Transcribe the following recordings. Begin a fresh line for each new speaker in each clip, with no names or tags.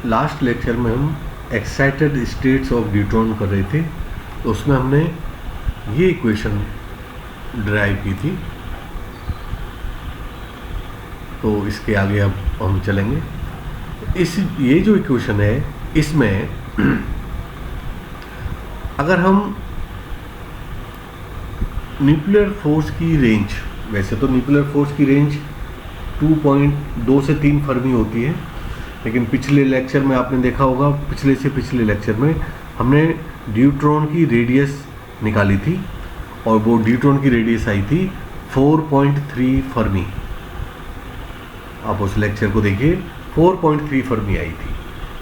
Last lecture में हम excited states of neutron कर रहे थे, तो उसमें हमने ये इक्वेशन ड्राइव की थी। तो इसके आगे अब हम चलेंगे। ये जो इक्वेशन है, इसमें अगर हम न्यूक्लियर फोर्स की रेंज, वैसे तो न्यूक्लियर फोर्स की रेंज 2.2 से 3 फर्मी होती है, लेकिन पिछले लेक्चर में आपने देखा होगा, पिछले से पिछले लेक्चर में हमने न्यूट्रॉन की रेडियस निकाली थी और वो न्यूट्रॉन की रेडियस आई थी 4.3 फर्मी। आप उस लेक्चर को देखिए, 4.3 फर्मी आई थी,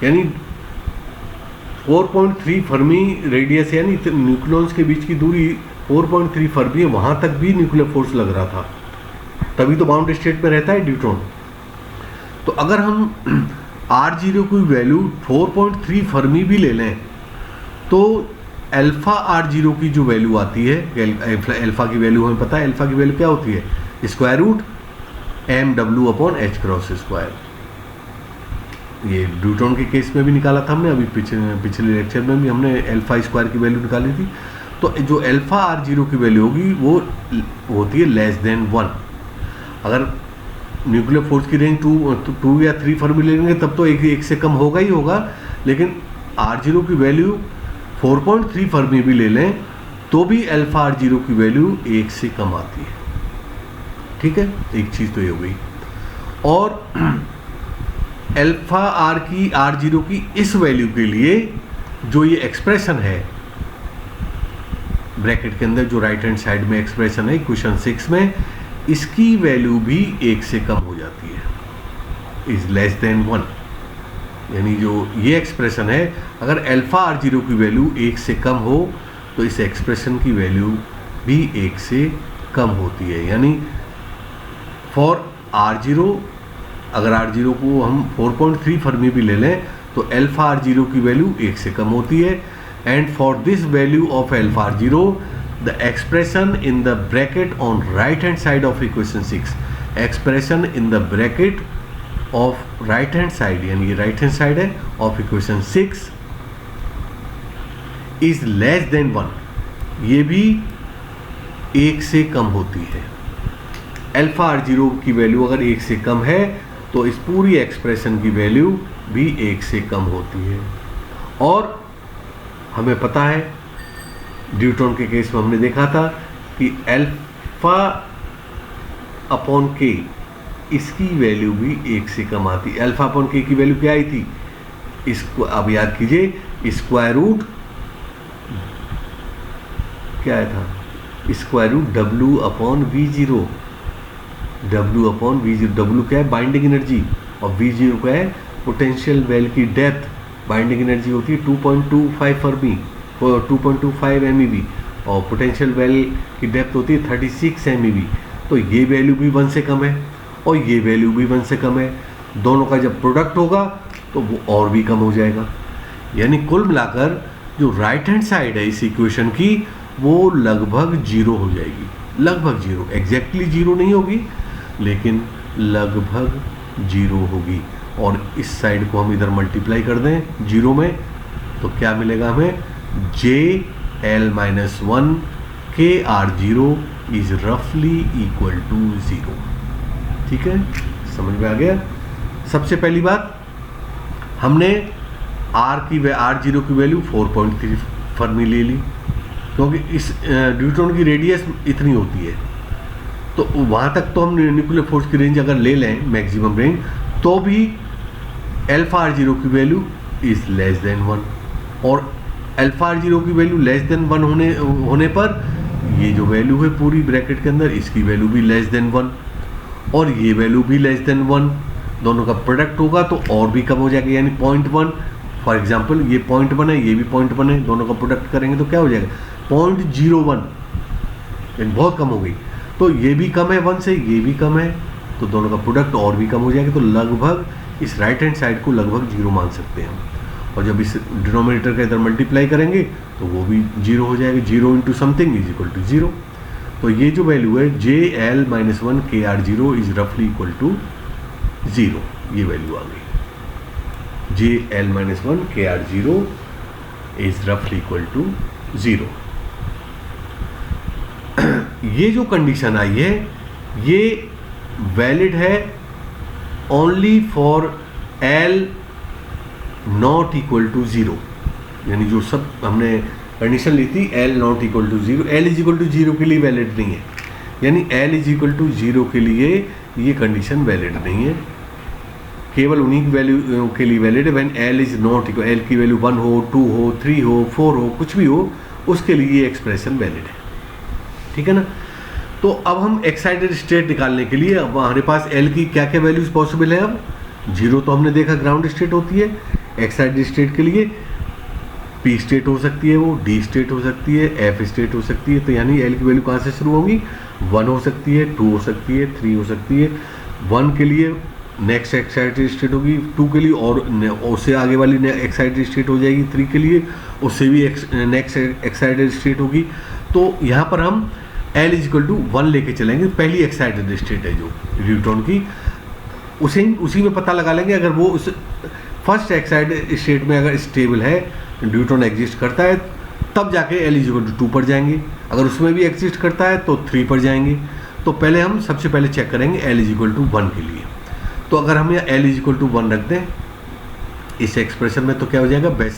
यानी 4.3 फर्मी रेडियस, यानी न्यूक्लियॉन्स के बीच की दूरी 4.3 फर्मी है। वहाँ तक भी न्यूक्लियर फोर्स लग रहा था, तभी तो बाउंड स्टेट में रहता है न्यूट्रॉन। तो अगर हम R0 की वैल्यू 4.3 फर्मी भी ले लें, तो अल्फा R0 की जो वैल्यू आती है, अल्फा की वैल्यू हमें पता है, अल्फा की वैल्यू क्या होती है, स्क्वायर रूट mw/h²। ये न्यूट्रॉन के केस में भी निकाला था हमने, अभी पिछले लेक्चर में भी हमने अल्फा स्क्वायर की वैल्यू निकाली थी। तो जो अल्फा R0 की वैल्यू होगी वो होती है लेस देन 1। अगर न्यूक्लियर फोर्स की रेंज 2 या 3 फर्मी ले लेंगे तब तो एक से कम होगा ही होगा, लेकिन R0 की वैल्यू 4.3 फर्मी भी ले लें तो भी अल्फा R0 की वैल्यू 1 से कम आती है। ठीक है, एक चीज़ तो ये हो गई। और अल्फा R0 की इस वैल्यू के लिए जो ये एक्सप्रेशन है ब्रैकेट के अंदर, जो राइट हैंड साइड में एक्सप्रेशन है क्वेश्चन 6 में, इसकी वैल्यू भी 1 से कम हो जाती है, इज लेस देन 1। यानी जो ये एक्सप्रेशन है, अगर अल्फा R0 की वैल्यू 1 से कम हो तो इस एक्सप्रेशन की वैल्यू भी 1 से कम होती है। यानी फॉर R0, अगर R0 को हम 4.3 फर्मी भी ले लें तो अल्फा R0 की वैल्यू 1 से कम होती है। And for this value of alpha R0, the expression in the bracket on right hand side of equation 6, expression in the bracket of right hand side, यानी ये right hand side है of equation 6 is less than 1, ये भी 1 से कम होती है। Alpha R0 की value अगर 1 से कम है तो इस पूरी एक्सप्रेशन की वैल्यू भी 1 से कम होती है। और हमें पता है न्यूट्रॉन के केस में हमने देखा था कि अल्फा अपॉन के, इसकी वैल्यू भी 1 से कम आती। अल्फा अपॉन के की वैल्यू क्या आई थी, इसको अब याद कीजिए, स्क्वायर रूट क्या आया था, square root W/V0। W/V0, W क्या है, बाइंडिंग एनर्जी, और V0 क्या है, पोटेंशियल वेल की डेप्थ। बाइंडिंग एनर्जी होती है 2.25 फर्मी, 2.25 MeV, और पोटेंशियल वेल की डेप्थ होती है 36 MeV। तो ये वैल्यू भी 1 से कम है और ये वैल्यू भी 1 से कम है। दोनों का जब प्रोडक्ट होगा तो वो और भी कम हो जाएगा। यानी कुल मिलाकर जो राइट हैंड साइड है इस इक्वेशन की, वो लगभग 0 हो जाएगी। लगभग 0, एग्जैक्टली 0 नहीं होगी, लेकिन लगभग 0 होगी। और इस साइड को हम इधर मल्टीप्लाई कर दें 0 में, तो क्या मिलेगा हमें, JL-1 KR0 इज रफली इक्वल टू 0। ठीक है, समझ में आ गया। सबसे पहली बात, हमने R0 की वैल्यू 4.3 फर्मी ले ली, क्योंकि इस न्यूट्रॉन की रेडियस इतनी होती है। तो वहाँ तक तो हम न्यूक्लियर फोर्स की रेंज अगर ले लें, मैक्सिमम रेंज, तो भी अल्फा R0 की वैल्यू इज लेस देन 1। और अल्फा R0 की वैल्यू लेस देन 1 होने पर ये जो वैल्यू है पूरी ब्रैकेट के अंदर, इसकी वैल्यू भी लेस देन 1 और ये वैल्यू भी लेस देन 1। दोनों का प्रोडक्ट होगा तो और भी कम हो जाएगा, यानी 0.1। फॉर एग्जांपल ये 0.1 है, ये भी 0.1 है, दोनों का प्रोडक्ट करेंगे तो क्या हो जाएगा, 0.01, यानी बहुत कम हो गई। तो ये भी कम है 1 से, ये भी कम है, तो दोनों का प्रोडक्ट और भी कम हो जाएगा। तो लगभग इस राइट हैंड साइड को लगभग 0 मान सकते हैं हम। और जब इस डिनोमिनेटर का इधर मल्टीप्लाई करेंगे तो वो भी 0 हो जाएगा। 0 into something is equal to 0। तो ये जो वैल्यू है JL-1 KR0 इज रफली इक्वल टू 0, ये वैल्यू आ गई। J L minus one K R zero is रफली इक्वल टू 0। ये जो कंडीशन आई है ये वैलिड है only for L not equal to 0, यानी जो सब हमने कंडीशन ली थी L not equal to 0, L is equal to 0 के लिए वैलिड नहीं है, यानी एल इज इक्वल टू 0 के लिए ये कंडीशन वैलिड नहीं है, केवल उन्हीं वैल्यू के लिए वैलिड है when L is not equal, L की वैल्यू 1 हो, 2 हो, 3 हो, 4 हो, कुछ भी हो, उसके लिए ये एक्सप्रेशन वैलिड है। ठीक है ना। तो अब हम एक्साइटेड स्टेट निकालने के लिए अब हमारे पास एल की क्या क्या वैल्यूज पॉसिबल है। अब 0 तो हमने देखा ग्राउंड स्टेट होती है, एक्साइटेड स्टेट के लिए पी स्टेट हो सकती है, वो डी स्टेट हो सकती है, एफ स्टेट हो सकती है। तो यानी एल की वैल्यू कहाँ से शुरू होगी, 1 हो सकती है, 2 हो सकती है, 3 हो सकती है। 1 के लिए नेक्स्ट एक्साइटेड स्टेट होगी, 2 के लिए और उससे आगे वाली एक्साइटेड स्टेट हो जाएगी, 3 के लिए उससे भी नेक्स्ट एक्साइटेड स्टेट होगी। तो यहाँ पर हम एल इज इक्वल टू 1 लेके चलेंगे, पहली एक्साइटेड स्टेट है जो न्यूट्रॉन की, उसी में पता लगा लेंगे। अगर वो उस फर्स्ट एक्साइटेड स्टेट में अगर स्टेबल है, न्यूट्रॉन एग्जिस्ट करता है, तब जाके एल इज इक्वल टू 2 पर जाएंगे। अगर उसमें भी एग्जिस्ट करता है तो 3 पर जाएंगे। तो पहले हम सबसे पहले चेक करेंगे एल इज इक्वल टू 1 के लिए। तो अगर हम यहाँ एल इज इक्वल टू 1 रख दें इस एक्सप्रेशन में, तो क्या हो जाएगा,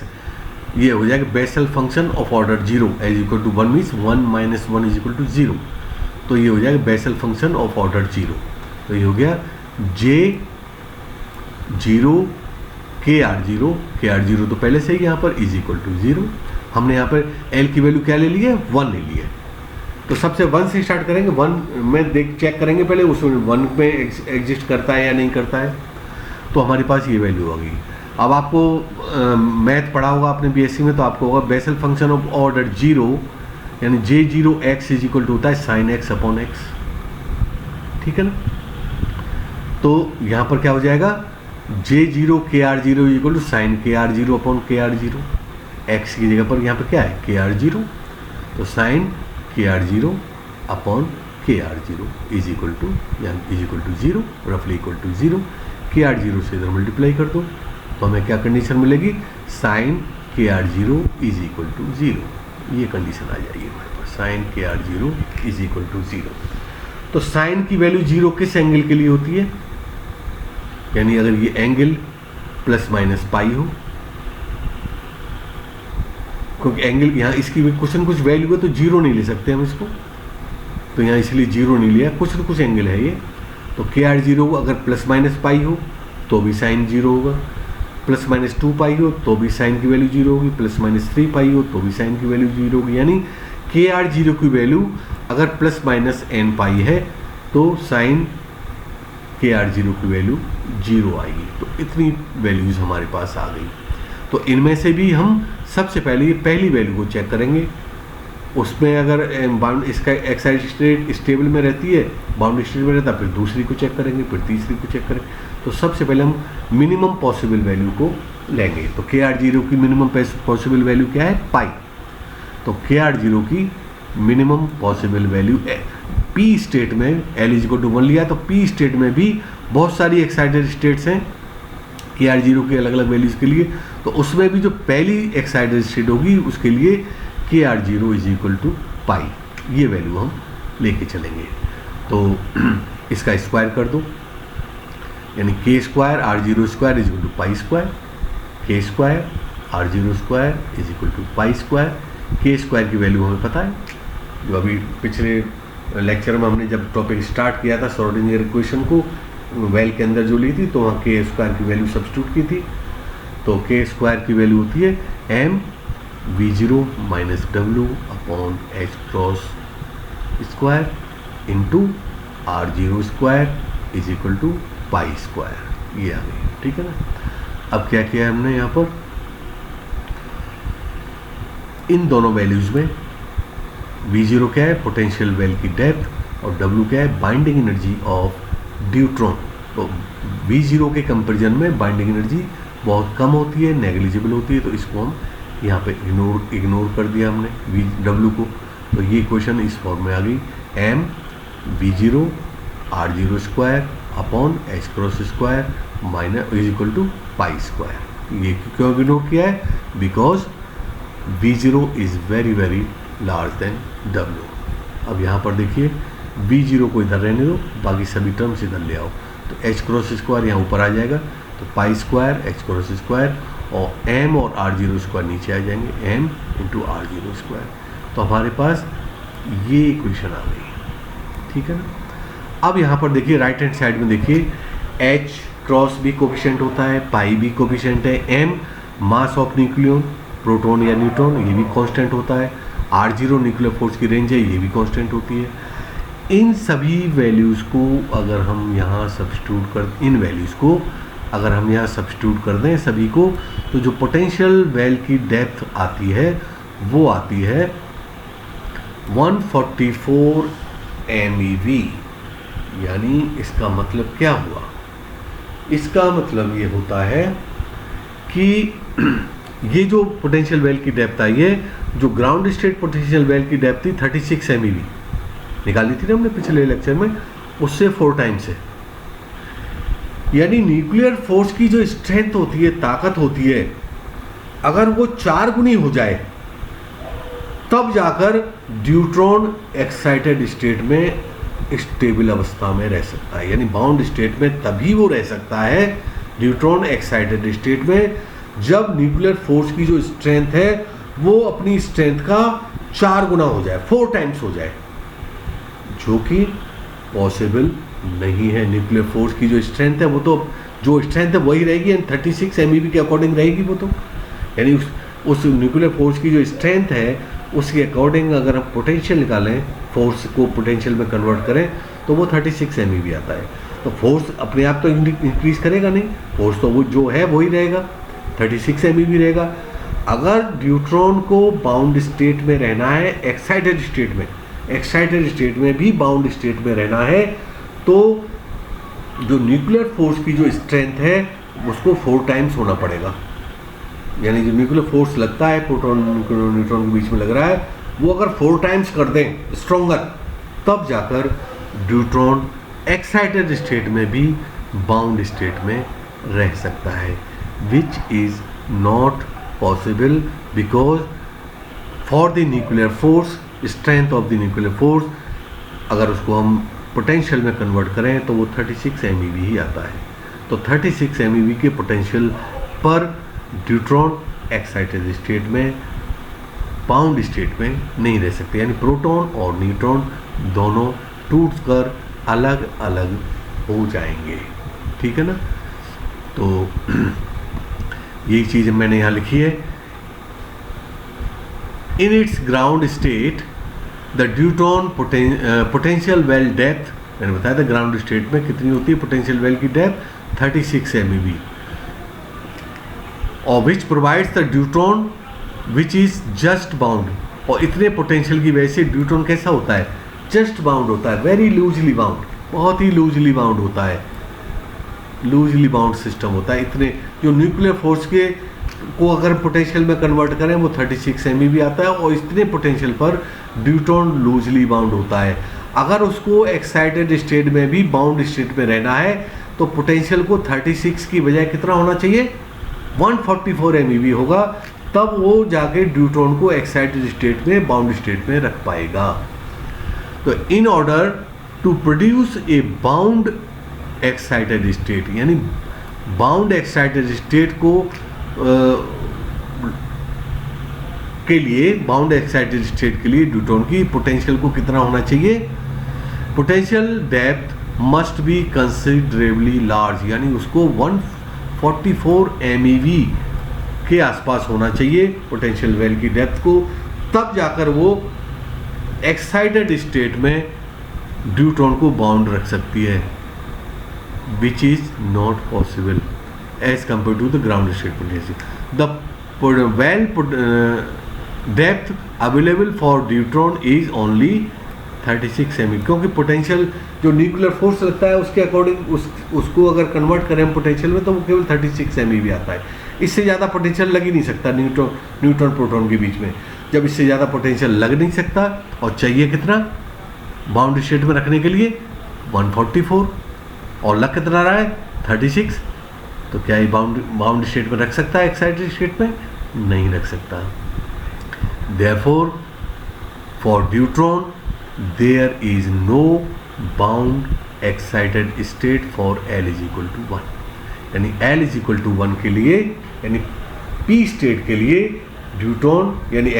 ये हो जाएगा Bessel function of order 0, L is equal to 1 means 1 minus 1 is equal to 0। तो ये हो जाएगा बेसल फंक्शन ऑफ ऑर्डर 0। तो ये हो गया जे 0 के आर जीरो तो पहले से ही यहाँ पर इज इक्वल टू 0। हमने यहाँ पर एल की वैल्यू क्या ले ली है, 1 ले ली है। तो सबसे 1 से स्टार्ट करेंगे, 1 में चेक करेंगे पहले उसमें 1 में एग्जिस्ट करता है या नहीं करता है। तो हमारे पास ये वैल्यू होगी। अब आपको मैथ पढ़ा होगा आपने बीएससी में, तो आपको होगा बेसल फंक्शन ऑफ ऑर्डर 0 यानी J0 x is equal to होता है साइन एक्स अपॉन एक्स। ठीक है ना। तो यहाँ पर क्या हो जाएगा, J0 KR0 is equal to sine KR0 upon KR0, x की जगह पर यहाँ पर क्या है KR0, तो sine KR0 upon KR0 is equal to 0, रफली इक्वल टू 0। KR0 से इधर मल्टीप्लाई कर दो तो हमें क्या कंडीशन मिलेगी, sign KR0 is equal to 0। ये कंडीशन आ जाएगी हमारे पास, sine KR0 is equal to 0। तो साइन की वैल्यू 0 किस एंगल के लिए होती है, यानी अगर ये एंगल प्लस माइनस पाई हो, क्योंकि एंगल यहाँ इसकी कुछ न कुछ वैल्यू है तो 0 नहीं ले सकते हम इसको, तो यहाँ इसलिए 0 नहीं लिया, कुछ न कुछ एंगल है ये। तो KR0 अगर प्लस माइनस पाई हो तो भी साइन 0 होगा, प्लस माइनस 2 पाई हो तो भी साइन की वैल्यू 0 होगी, प्लस माइनस 3 पाई हो तो भी साइन की वैल्यू 0 होगी। यानी KR0 की वैल्यू अगर प्लस माइनस n पाई है तो साइन KR0 की वैल्यू 0 आएगी। तो इतनी वैल्यूज़ हमारे पास आ गई। तो इनमें से भी हम सबसे पहले पहली वैल्यू को चेक करेंगे, उसमें अगर इसका एक्साइटेड स्टेट स्टेबल में रहती है, बाउंड स्टेट में रहता है, फिर दूसरी को चेक करेंगे, फिर तीसरी को चेक करेंगे। तो सबसे पहले हम मिनिमम पॉसिबल वैल्यू को लेंगे। तो KR0 की मिनिमम पॉसिबल वैल्यू क्या है, पाई। तो KR0 की minimum possible value P state में एल इज इक्वल टू 1 लिया, तो पी स्टेट में भी बहुत सारी एक्साइटेड स्टेट्स हैं KR0 के अलग अलग वैल्यूज़ के लिए। तो उसमें भी जो पहली एक्साइटेड स्टेट होगी उसके लिए KR0 इज इक्वल टू पाई, ये वैल्यू हम लेके चलेंगे। तो इसका स्क्वायर कर दो, यानी K square R0 square is equal to pi square, K square R0 square is equal to pi square. K square की वैल्यू हमें पता है, जो अभी पिछले लेक्चर में हमने जब टॉपिक स्टार्ट किया था श्रोडिंगर इक्वेशन को वेल के अंदर जो ली थी, तो वहाँ K स्क्वायर की वैल्यू सब्स्टिट्यूट की थी। तो K स्क्वायर की वैल्यू होती है m V0 minus W upon H cross square into R0 square is equal to pi square, ये आ गई। ठीक है ना। अब क्या किया हमने यहाँ पर, इन दोनों वैल्यूज में V0 क्या है, पोटेंशियल वेल की डेप्थ, और W क्या है, बाइंडिंग एनर्जी ऑफ न्यूट्रॉन। तो V0 के कंपेरिजन में बाइंडिंग एनर्जी बहुत कम होती है, नेग्लिजिबल होती है, तो इसको हम यहाँ पे इग्नोर कर दिया हमने W को। तो ये इक्वेशन इस फॉर्म में आ गई, m V0 R0 square upon H cross square minus is equal to pi square. ये क्यों इग्नोर किया है? Because V0 is very very large then W। अब यहाँ पर देखिए V0 को इधर रहने दो, बाकी सभी टर्म्स इधर ले आओ, तो h क्रॉस स्क्वायर यहाँ ऊपर आ जाएगा, तो pi square h cross square और m और R0 स्क्वायर नीचे आ जाएंगे, m इंटू R0 स्क्वायर। तो हमारे पास ये इक्वेशन आ गई, ठीक है ना। अब यहाँ पर देखिए राइट हैंड साइड में देखिए h क्रॉस भी कोफिशिएंट होता है, पाई भी कोफिशिएंट है, m mass of nucleon proton या न्यूट्रॉन ये भी कांस्टेंट होता है, R0 न्यूक्लियर फोर्स की रेंज है ये भी कांस्टेंट होती है। इन सभी वैल्यूज़ को अगर हम यहाँ सब्स्टिट्यूट कर दें सभी को, तो जो पोटेंशियल वेल की डेप्थ आती है वो आती है 144 MeV। यानी इसका मतलब क्या हुआ? इसका मतलब ये होता है कि ये जो पोटेंशियल वेल की डेप्थ आई है, जो ग्राउंड स्टेट पोटेंशियल वेल की डेप्थ थी 36 MeV निकाली थी ना हमने पिछले लेक्चर में, उससे 4 टाइम्स है। यानी न्यूक्लियर फोर्स की जो स्ट्रेंथ होती है, ताकत होती है, अगर वो 4 गुनी हो जाए तब जाकर ड्यूट्रॉन एक्साइटेड स्टेट में स्टेबल अवस्था में रह सकता है। यानी बाउंड स्टेट में तभी वो रह सकता है न्यूट्रॉन एक्साइटेड स्टेट में, जब न्यूक्लियर फोर्स की जो स्ट्रेंथ है वो अपनी स्ट्रेंथ का 4 गुना हो जाए, 4 टाइम्स हो जाए, जो कि पॉसिबल नहीं है। न्यूक्लियर फोर्स की जो स्ट्रेंथ है वो तो जो स्ट्रेंथ है वही रहेगी, यानी 36 MeV के अकॉर्डिंग रहेगी वो तो। यानी उस न्यूक्लियर फोर्स की जो स्ट्रेंथ है उसके अकॉर्डिंग अगर हम पोटेंशियल निकालें, फोर्स को पोटेंशियल में कन्वर्ट करें, तो वो 36 MeV आता है। तो फोर्स अपने आप तो इंक्रीज करेगा नहीं, फोर्स तो वो जो है वही रहेगा, 36 MeV रहेगा। अगर न्यूट्रॉन को बाउंड स्टेट में रहना है, एक्साइटेड स्टेट में भी बाउंड स्टेट में रहना है, तो जो न्यूक्लियर फोर्स की जो स्ट्रेंथ है उसको 4 टाइम्स होना पड़ेगा। यानी जो न्यूक्लियर फोर्स लगता है प्रोटॉन न्यूट्रॉन के बीच में लग रहा है, वो अगर 4 टाइम्स कर दें स्ट्रॉन्गर, तब जाकर न्यूट्रॉन एक्साइटेड स्टेट में भी बाउंड स्टेट में रह सकता है, which is not possible because for the nuclear force, strength of the nuclear force अगर उसको हम पोटेंशियल में कन्वर्ट करें तो वो 36 MeV ही आता है। तो 36 MeV के पोटेंशियल पर न्यूट्रॉन एक्साइटेड स्टेट में बाउंड स्टेट में नहीं रह सकते, यानी प्रोटॉन और न्यूट्रॉन दोनों टूटकर अलग अलग हो जाएंगे, ठीक है ना। तो यही चीज़ मैंने यहाँ लिखी है। In its ground state the neutron potential well depth, मैंने बताया था ग्राउंड स्टेट में कितनी होती है पोटेंशियल वेल की डेप्थ, 36 MeV, और which provides the neutron which is just bound. और इतने पोटेंशियल की वजह से न्यूट्रॉन कैसा होता है? जस्ट बाउंड होता है, वेरी लूजली बाउंड, बहुत ही लूजली बाउंड होता है, लूजली बाउंड सिस्टम होता है। इतने जो न्यूक्लियर फोर्स के को अगर पोटेंशियल में कन्वर्ट करें वो 36 MeV आता है, और इतने पोटेंशियल पर न्यूट्रॉन लूजली बाउंड होता है। अगर उसको एक्साइटेड स्टेट में भी बाउंड स्टेट में रहना है तो पोटेंशियल को 36 की बजाय कितना होना चाहिए? 144 MeV होगा, तब वो जाके न्यूट्रॉन को एक्साइटेड स्टेट में बाउंड स्टेट में रख पाएगा। तो in order to produce a bound excited state, यानी बाउंड एक्साइटेड स्टेट को के लिए, बाउंड एक्साइटेड स्टेट के लिए न्यूट्रॉन की पोटेंशियल को कितना होना चाहिए? Potential depth must be considerably large, यानी उसको 144 MeV के आसपास होना चाहिए पोटेंशियल वेल की डेप्थ को, तब जाकर वो एक्साइटेड स्टेट में न्यूट्रॉन को बाउंड रख सकती है, which is not possible as compare to the ground state potential. The well depth available for neutron is only 36 MeV, क्योंकि पोटेंशियल जो न्यूक्लियर फोर्स लगता है उसके अकॉर्डिंग उसको अगर कन्वर्ट करें पोटेंशियल में तो वो केवल 36 MeV आता है। इससे ज़्यादा पोटेंशियल लग ही नहीं सकता न्यूट्रॉन प्रोटॉन के बीच में। जब इससे ज़्यादा पोटेंशियल लग नहीं सकता और चाहिए कितना बाउंड स्टेट में रखने के लिए 144, और लग कितना रहा है 36, तो क्या ये बाउंड स्टेट में रख सकता है एक्साइटेड स्टेट में? नहीं रख सकता। Therefore for deuteron there is no bound excited state for L is equal to 1, यानी L इज इक्वल टू 1 के लिए, यानी P स्टेट के लिए ड्यूट्रॉन, यानी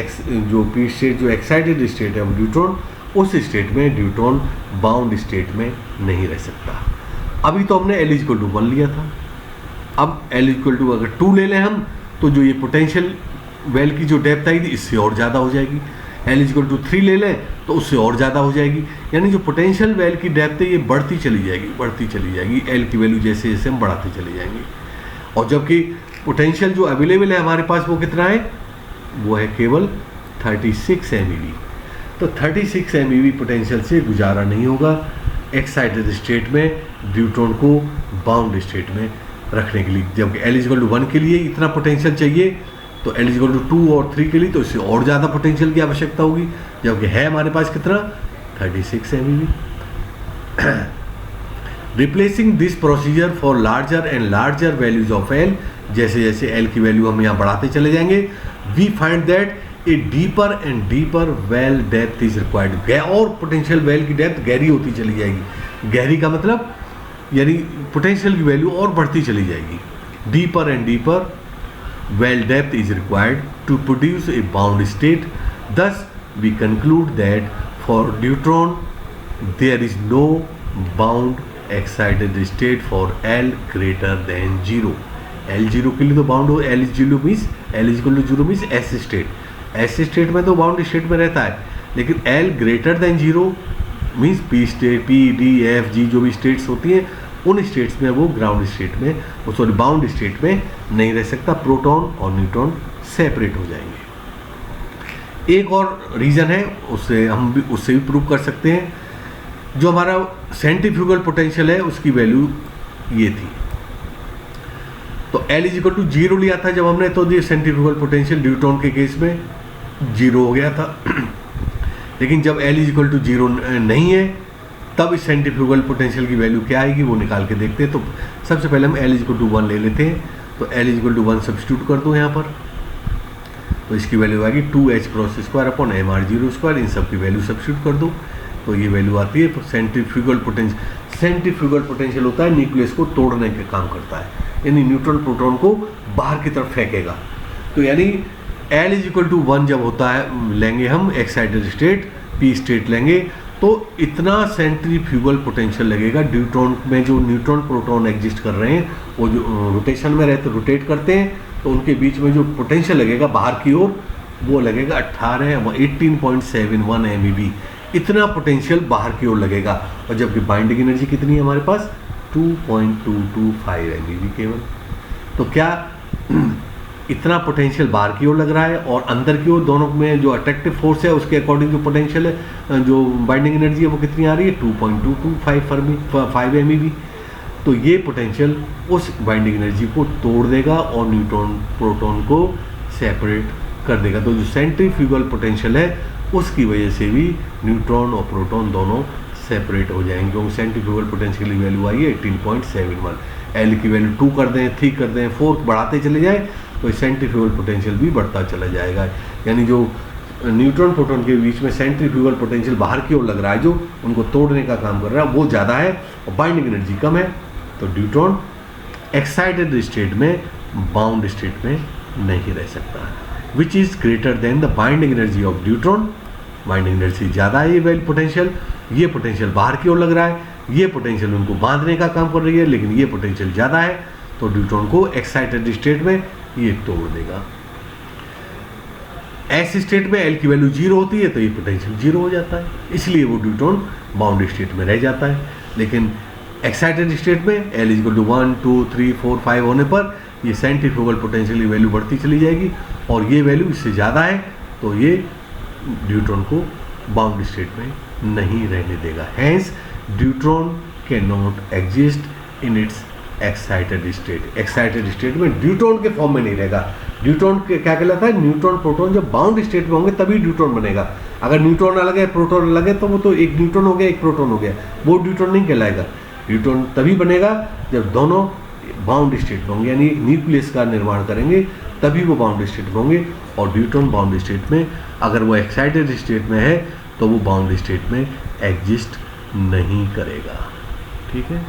जो P स्टेट जो एक्साइटेड स्टेट है वो ड्यूट्रॉन, उस स्टेट में ड्यूट्रॉन बाउंड स्टेट में नहीं रह सकता। अभी तो हमने L इक्वल टू 1 लिया था, अब L इक्वल टू अगर 2 ले लें हम, तो जो ये पोटेंशियल वेल की जो डेप्थ आएगी इससे और ज़्यादा हो जाएगी। L इक्वल टू 3 ले लें तो उससे और ज़्यादा हो जाएगी, यानी जो पोटेंशियल वेल की डेप्थ है ये बढ़ती चली जाएगी L की वैल्यू जैसे जैसे हम बढ़ाते चले जाएंगे। और जबकि पोटेंशियल जो अवेलेबल है हमारे पास वो कितना है? वो है केवल 36 MeV। तो 36 MeV पोटेंशियल से गुजारा नहीं होगा एक्साइटेड स्टेट में ड्यूट्रॉन को बाउंड स्टेट में रखने के लिए। जबकि L इक्वल टू 1 के लिए इतना पोटेंशियल चाहिए, तो L इक्वल टू 2 और 3 के लिए तो इससे और ज़्यादा पोटेंशियल की आवश्यकता होगी, जबकि है हमारे पास कितना? 36 MeV। Replacing this procedure for larger and larger values of L, जैसे जैसे L की वैल्यू हम यहाँ बढ़ाते चले जाएंगे, we find that a deeper and deeper well depth is required. और पोटेंशियल वेल की डेप्थ गहरी होती चली जाएगी। गहरी का मतलब यानी पोटेंशियल की वैल्यू और बढ़ती चली जाएगी। Deeper and deeper well depth is required to produce a bound state. Thus we conclude that for neutron there is no bound excited state for L greater than 0. L 0 के लिए तो bound हो, L is 0 means S state. S state में तो bound state में रहता है, लेकिन L greater than 0 means P state, P, D, F, G जो भी स्टेट्स होती हैं उन स्टेट्स में वो ग्राउंड स्टेट में, सॉरी बाउंड स्टेट में नहीं रह सकता। प्रोटॉन और न्यूट्रॉन सेपरेट हो जाएंगे। एक और रीज़न है, उससे भी प्रूव कर सकते हैं। जो हमारा सेंट्रीफ्यूगल पोटेंशियल है उसकी वैल्यू ये थी, तो L इज इक्वल टू 0 लिया था जब हमने, तो ये सेंट्रीफ्यूगल पोटेंशियल न्यूट्रॉन के केस में 0 हो गया था। लेकिन जब L इज इक्वल टू 0 नहीं है तब इस सेंट्रीफ्यूगल पोटेंशियल की वैल्यू क्या आएगी वो निकाल के देखते हैं। तो सबसे पहले हम L इज इक्वल टू 1 ले लेते हैं, तो L is equal to 1 substitute कर दो यहाँ पर, तो इसकी वैल्यू आएगी 2h cross square upon mr0 square. इन सब की वैल्यू सब्स्टिट्यूट कर दो तो ये वैल्यू आती है सेंट्रीफ्यूगल पोटेंशियल। सेंट्रीफ्यूगल पोटेंशियल होता है न्यूक्लियस को तोड़ने के काम करता है, यानी न्यूट्रॉन प्रोटॉन को बाहर की तरफ फेंकेगा। तो यानी L इज इक्वल टू 1 जब होता है लेंगे हम एक्साइटेड स्टेट, P स्टेट लेंगे, तो इतना सेंट्रीफ्यूगल पोटेंशियल लगेगा ड्यूट्रॉन में। जो न्यूट्रॉन प्रोटॉन एग्जिस्ट कर रहे हैं वो जो रोटेशन में रहते रोटेट करते हैं, तो उनके बीच में जो पोटेंशियल लगेगा बाहर की ओर वो लगेगा 18.71 MeV। इतना पोटेंशियल बाहर की ओर लगेगा, और जबकि बाइंडिंग एनर्जी कितनी है हमारे पास? 2.225 MeV केवल। तो क्या इतना पोटेंशियल बाहर की ओर लग रहा है और अंदर की ओर, दोनों में जो अट्रैक्टिव फोर्स है उसके अकॉर्डिंग जो पोटेंशियल है, जो बाइंडिंग एनर्जी है वो कितनी आ रही है? 2.225 MeV। तो ये पोटेंशियल उस बाइंडिंग एनर्जी को तोड़ देगा और न्यूट्रॉन प्रोटॉन को सेपरेट कर देगा। तो जो सेंट्रीफ्यूगल पोटेंशियल है उसकी वजह से भी न्यूट्रॉन और प्रोटॉन दोनों सेपरेट हो जाएंगे, क्योंकि सेंट्रीफ्यूगल पोटेंशियल की वैल्यू आई है 18.71। L की वैल्यू 2 कर दें, 3 कर दें, 4 बढ़ाते चले जाए तो सेंट्रीफ्यूगल पोटेंशियल भी बढ़ता चला जाएगा। यानी जो न्यूट्रॉन प्रोटॉन के बीच में सेंट्रीफ्यूगल पोटेंशियल बाहर की ओर लग रहा है, जो उनको तोड़ने का काम कर रहा है, वो ज़्यादा है और बाइंडिंग एनर्जी कम है। तो न्यूट्रॉन एक्साइटेड स्टेट में बाउंड स्टेट में नहीं रह सकता, which is greater than the binding energy of neutron. Binding energy ज़्यादा है ये वेल पोटेंशियल, ये पोटेंशियल बाहर की ओर लग रहा है, ये पोटेंशियल उनको बांधने का काम कर रही है, लेकिन ये पोटेंशियल ज़्यादा है, तो न्यूट्रॉन को एक्साइटेड स्टेट में ये तोड़ देगा। ऐसे स्टेट में L की वैल्यू 0 होती है तो ये पोटेंशियल 0 हो जाता है, इसलिए वो न्यूट्रॉन बाउंड स्टेट में रह जाता है। लेकिन एक्साइटेड स्टेट में L इज इक्वल टू 1, 2, 3, 4, 5 होने पर ये सेंट्रीफ्यूगल पोटेंशियल की वैल्यू बढ़ती चली जाएगी, और ये वैल्यू इससे ज़्यादा है तो ये न्यूट्रॉन को बाउंड स्टेट में नहीं रहने देगा। Hence neutron can not exist in its excited state. Excited state में न्यूट्रॉन के फॉर्म में नहीं रहेगा। न्यूट्रॉन क्या कहलाता है? न्यूट्रॉन प्रोटॉन जब बाउंड स्टेट में होंगे तभी न्यूट्रॉन बनेगा। अगर न्यूट्रॉन अलग है प्रोटॉन अलग है तो वो तो एक न्यूट्रॉन हो गया एक प्रोटॉन हो गया, वो न्यूट्रॉन नहीं कहलाएगा। न्यूट्रॉन तभी बनेगा जब दोनों बाउंड स्टेट में होंगे, यानी न्यूक्लियस का निर्माण करेंगे तभी वो बाउंड स्टेट में होंगे। और न्यूट्रॉन बाउंड स्टेट में, अगर वो एक्साइटेड स्टेट में है तो वो बाउंड स्टेट में एग्जिस्ट नहीं करेगा। ठीक है।